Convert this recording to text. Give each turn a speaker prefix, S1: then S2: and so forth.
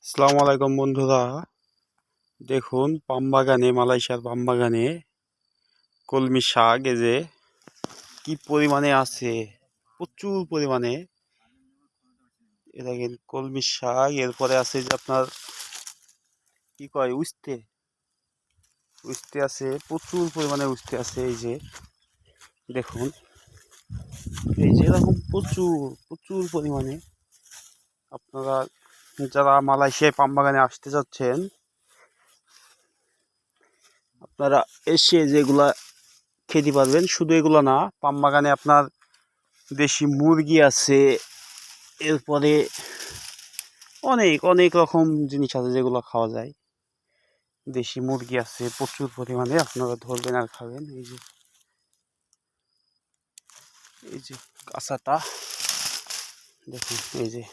S1: আসসালামু আলাইকুম বন্ধুরা, দেখুন পাম বাগানে, মালয়েশিয়ার পাম বাগানে কলমি শাক এই যে কি পরিমাণে আছে, প্রচুর পরিমাণে। এ দেখেন কলমি শাক, এরপরে আছে যে আপনার কি কয় উস্তে, উস্তে আছে, প্রচুর পরিমাণে উস্তে আছে। এই যে দেখুন, এই যে এরকম প্রচুর প্রচুর পরিমাণে। আপনারা যারা মালয়েশিয়ায় পাম বাগানে আসতে যাচ্ছেন, আপনারা এসে যেগুলা খেতে পারবেন। শুধু এগুলো না, পাম বাগানে আপনার দেশি মুরগি আছে, এরপরে অনেক অনেক রকম জিনিস আছে যেগুলো খাওয়া যায়। দেশি মুরগি আছে প্রচুর পরিমাণে, আপনারা ধরবেন আর খাবেন। এই যে কাঁচাটা দেখুন, এই যে